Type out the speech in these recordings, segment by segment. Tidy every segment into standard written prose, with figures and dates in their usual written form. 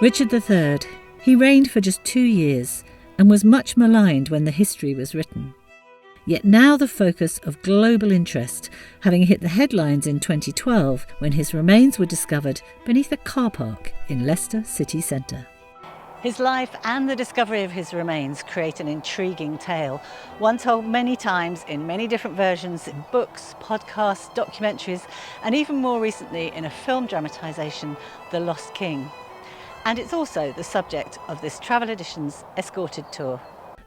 Richard III. He reigned for just 2 years and was much maligned when the history was written. Yet now the focus of global interest, having hit the headlines in 2012 when his remains were discovered beneath a car park in Leicester city centre. His life and the discovery of his remains create an intriguing tale, one told many times in many different versions in books, podcasts, documentaries, and even more recently in a film dramatisation, The Lost King. And it's also the subject of this Travel Editions Escorted tour.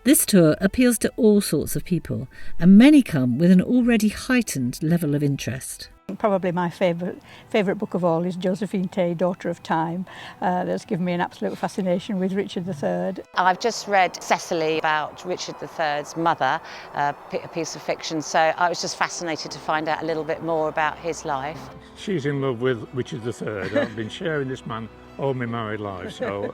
This tour appeals to all sorts of people, and many come with an already heightened level of interest. Probably my favourite book of all is Josephine Tey, Daughter of Time. That's given me an absolute fascination with Richard III. I've just read Cecily about Richard III's mother, a piece of fiction, so I was just fascinated to find out a little bit more about his life. She's in love with Richard III. I've been sharing this man all my married life, so...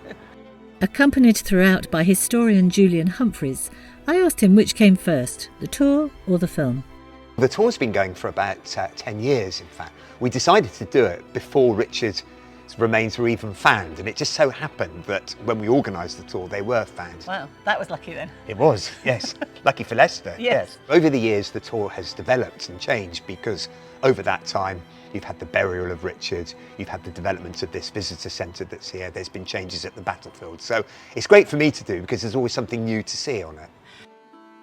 Accompanied throughout by historian Julian Humphreys, I asked him which came first, the tour or the film. The tour's been going for about 10 years, in fact. We decided to do it before Richard's remains were even found, and it just so happened that when we organised the tour, they were found. Wow, that was lucky then. It was, yes. Lucky for Leicester, yes. Over the years, the tour has developed and changed because over that time, you've had the burial of Richard, you've had the development of this visitor centre that's here, there's been changes at the battlefield. So it's great for me to do because there's always something new to see on it.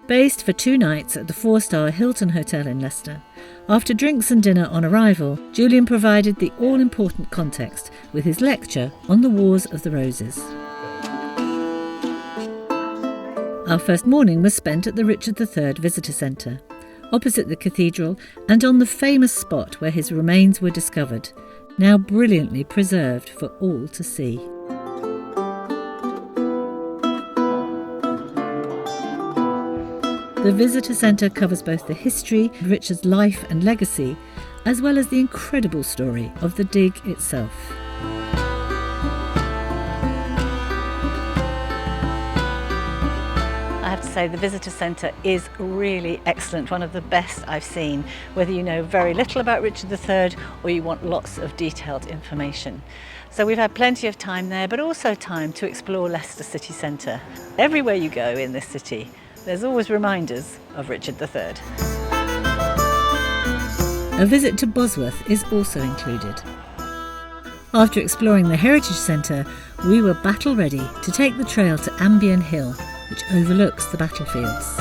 Based for 2 nights at the 4-star Hilton Hotel in Leicester, after drinks and dinner on arrival, Julian provided the all-important context with his lecture on the Wars of the Roses. Our first morning was spent at the Richard III Visitor Centre, opposite the cathedral and on the famous spot where his remains were discovered, now brilliantly preserved for all to see. The visitor centre covers both the history of Richard's life and legacy, as well as the incredible story of the dig itself. I have to say the visitor centre is really excellent, one of the best I've seen, whether you know very little about Richard III or you want lots of detailed information. So we've had plenty of time there, but also time to explore Leicester city centre. Everywhere you go in this city, there's always reminders of Richard III. A visit to Bosworth is also included. After exploring the Heritage Centre, we were battle ready to take the trail to Ambion Hill, which overlooks the battlefields.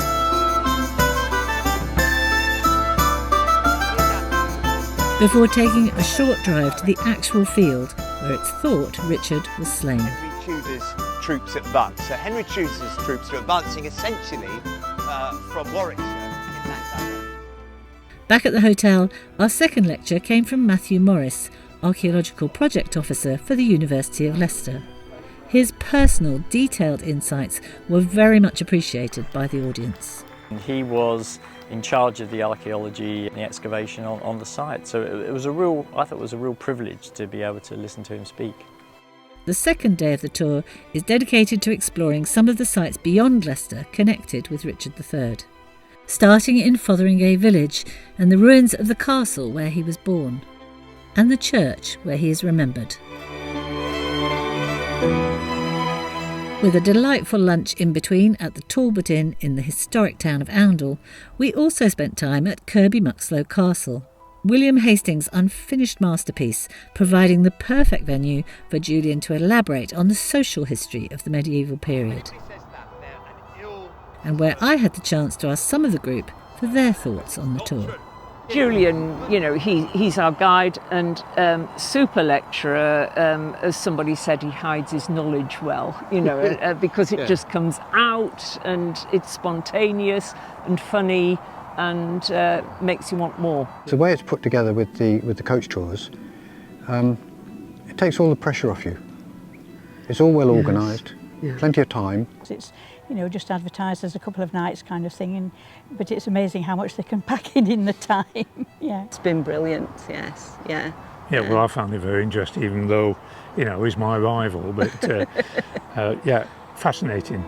Before taking a short drive to the actual field where it's thought Richard was slain. Henry Tudor's troops advance. So Henry Tudor's troops are advancing essentially from Warwickshire in that direction. Back at the hotel, our second lecture came from Matthew Morris, Archaeological Project Officer for the University of Leicester. His personal, detailed insights were very much appreciated by the audience. He was in charge of the archaeology and the excavation on the site, so I thought it was a real privilege to be able to listen to him speak. The second day of the tour is dedicated to exploring some of the sites beyond Leicester connected with Richard III, starting in Fotheringay village and the ruins of the castle where he was born, and the church where he is remembered. With a delightful lunch in between at the Talbot Inn in the historic town of Oundle, we also spent time at Kirby Muxloe Castle, William Hastings' unfinished masterpiece, providing the perfect venue for Julian to elaborate on the social history of the medieval period, and where I had the chance to ask some of the group for their thoughts on the tour. Julian, you know, he's our guide and super lecturer. As somebody said, he hides his knowledge well, you know, because it just comes out and it's spontaneous and funny and makes you want more. The way it's put together with the coach tours, it takes all the pressure off you. It's all well organised, plenty of time. It's, you know, just advertised as a couple of nights kind of thing, but it's amazing how much they can pack in the time. It's been brilliant, yes, Yeah, well, I found it very interesting, even though, you know, he's my rival, but yeah, fascinating.